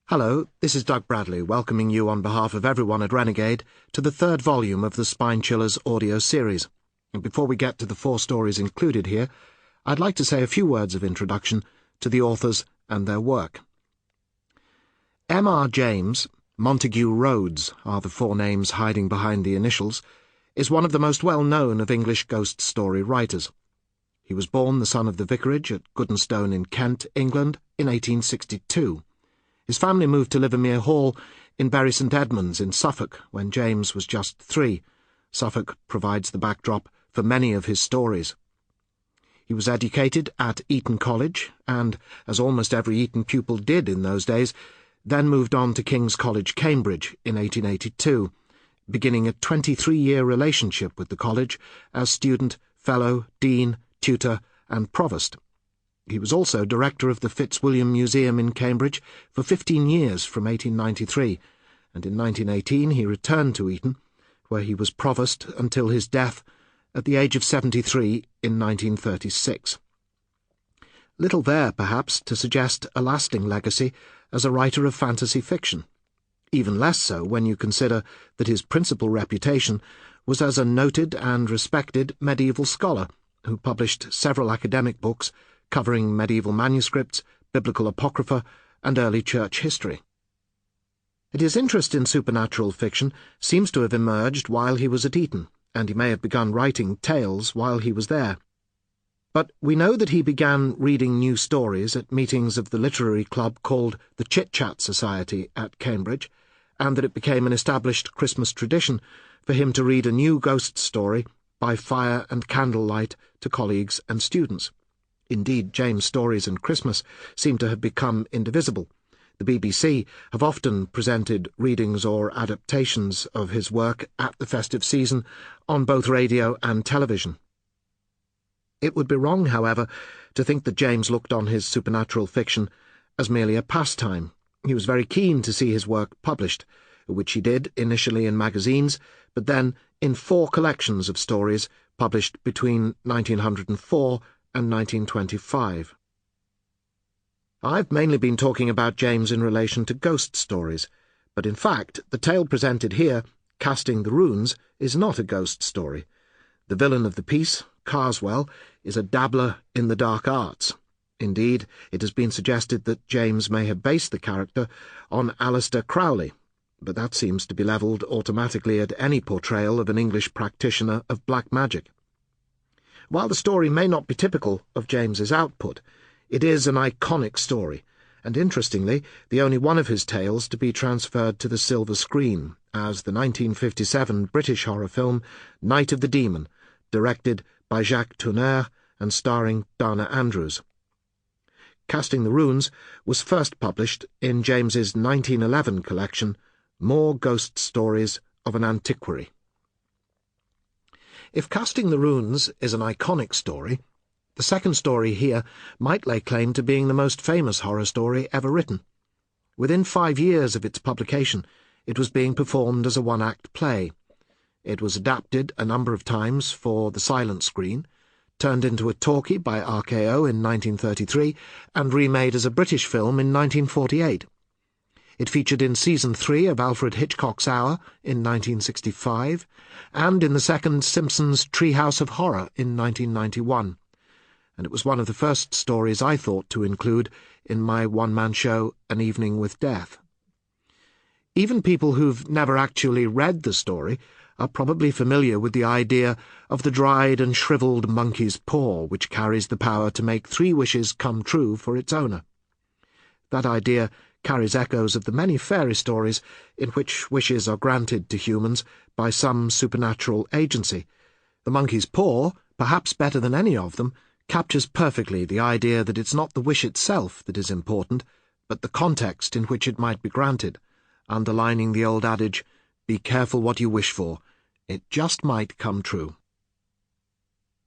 Hello, this is Doug Bradley, welcoming you on behalf of everyone at Renegade to the third volume of the Spinechillers audio series. And before we get to the 4 stories included here, I'd like to say a few words of introduction to the authors and their work. M.R. James, Montague Rhodes are the 4 names hiding behind the initials, is one of the most well-known of English ghost story writers. He was born the son of the vicarage at Goodenstone in Kent, England, in 1862. His family moved to Livermere Hall in Bury St Edmunds in Suffolk when James was just 3. Suffolk provides the backdrop for many of his stories. He was educated at Eton College and, as almost every Eton pupil did in those days, then moved on to King's College, Cambridge in 1882, beginning a 23-year relationship with the college as student, fellow, dean, tutor and provost. He was also director of the Fitzwilliam Museum in Cambridge for 15 years from 1893, and in 1918 he returned to Eton, where he was provost until his death at the age of 73 in 1936. Little there, perhaps, to suggest a lasting legacy as a writer of fantasy fiction. Even less so when you consider that his principal reputation was as a noted and respected medieval scholar who published several academic books covering medieval manuscripts, biblical apocrypha, and early church history. His interest in supernatural fiction seems to have emerged while he was at Eton, and he may have begun writing tales while he was there. But we know that he began reading new stories at meetings of the literary club called the Chit-Chat Society at Cambridge, and that it became an established Christmas tradition for him to read a new ghost story by fire and candlelight to colleagues and students. Indeed, James' stories and Christmas seem to have become indivisible. The BBC have often presented readings or adaptations of his work at the festive season on both radio and television. It would be wrong, however, to think that James looked on his supernatural fiction as merely a pastime. He was very keen to see his work published, which he did initially in magazines, but then in 4 collections of stories published between 1904 and 1925. I've mainly been talking about James in relation to ghost stories, but in fact the tale presented here, Casting the Runes, is not a ghost story. The villain of the piece, Carswell, is a dabbler in the dark arts. Indeed, it has been suggested that James may have based the character on Aleister Crowley, but that seems to be levelled automatically at any portrayal of an English practitioner of black magic. While the story may not be typical of James's output, it is an iconic story, and interestingly, the only one of his tales to be transferred to the silver screen, as the 1957 British horror film Night of the Demon, directed by Jacques Tourneur and starring Dana Andrews. Casting the Runes was first published in James's 1911 collection, More Ghost Stories of an Antiquary. If Casting the Runes is an iconic story, the second story here might lay claim to being the most famous horror story ever written. Within 5 years of its publication, it was being performed as a one-act play. It was adapted a number of times for the silent screen, turned into a talkie by RKO in 1933, and remade as a British film in 1948. It featured in Season 3 of Alfred Hitchcock's Hour in 1965, and in the second Simpsons Treehouse of Horror in 1991. And it was one of the first stories I thought to include in my one-man show, An Evening with Death. Even people who've never actually read the story are probably familiar with the idea of the dried and shriveled monkey's paw, which carries the power to make 3 wishes come true for its owner. That idea carries echoes of the many fairy stories in which wishes are granted to humans by some supernatural agency. The monkey's paw, perhaps better than any of them, captures perfectly the idea that it's not the wish itself that is important, but the context in which it might be granted, underlining the old adage, "Be careful what you wish for. It just might come true."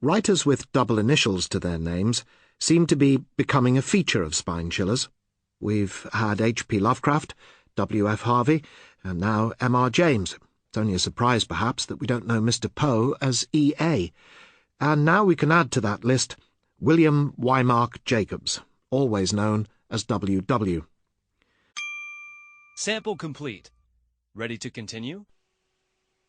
Writers with double initials to their names seem to be becoming a feature of Spinechillers. We've had H.P. Lovecraft, W.F. Harvey, and now M.R. James. It's only a surprise, perhaps, that we don't know Mr. Poe as E.A. And now we can add to that list William Wymark Jacobs, always known as W.W. Sample complete. Ready to continue?